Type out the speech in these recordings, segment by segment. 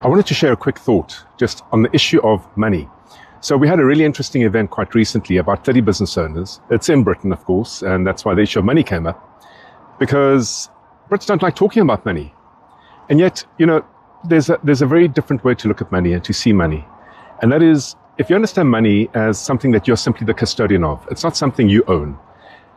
I wanted to share a quick thought just on the issue of money. So we had a really interesting event quite recently about 30 business owners. It's in Britain, of course, and that's why the issue of money came up, because Brits don't like talking about money. And yet, there's a very different way to look at money and to see money. And that is, if you understand money as something that you're simply the custodian of, it's not something you own.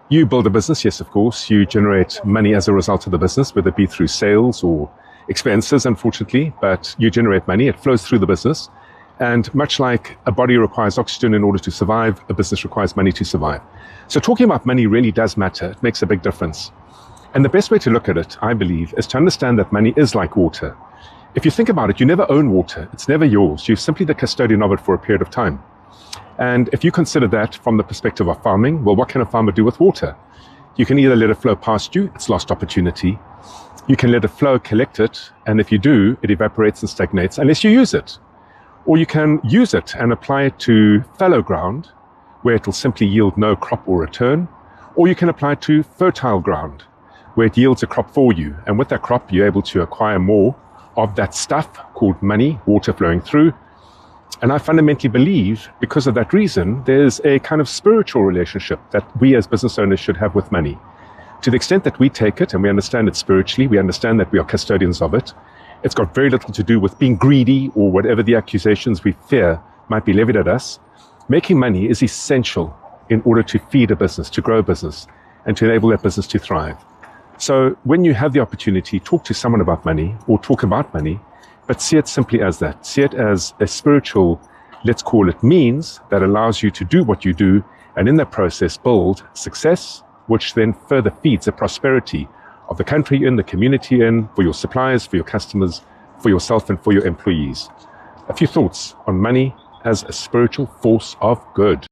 You build a business, yes, of course. You generate money as a result of the business, whether it be through sales or expenses, unfortunately, but you generate money, it flows through the business. And much like a body requires oxygen in order to survive, a business requires money to survive. So talking about money really does matter. It makes a big difference. And the best way to look at it, I believe, is to understand that money is like water. If you think about it, you never own water. It's never yours. You're simply the custodian of it for a period of time. And if you consider that from the perspective of farming, well, what can a farmer do with water? You can either let it flow past you, it's lost opportunity. You can let it flow, collect it, and if you do, it evaporates and stagnates unless you use it. Or you can use it and apply it to fallow ground, where it will simply yield no crop or return. Or you can apply it to fertile ground, where it yields a crop for you. And with that crop, you're able to acquire more of that stuff called money, water flowing through. And I fundamentally believe, because of that reason, there's a kind of spiritual relationship that we as business owners should have with money. To the extent that we take it and we understand it spiritually, we understand that we are custodians of it, it's got very little to do with being greedy or whatever the accusations we fear might be levied at us. Making money is essential in order to feed a business, to grow a business, and to enable that business to thrive. So when you have the opportunity, talk to someone about money or talk about money, but see it simply as that. See it as a spiritual, let's call it means, that allows you to do what you do, and in that process build success, which then further feeds the prosperity of the country you're in, the community you're in, for your suppliers, for your customers, for yourself and for your employees. A few thoughts on money as a spiritual force of good.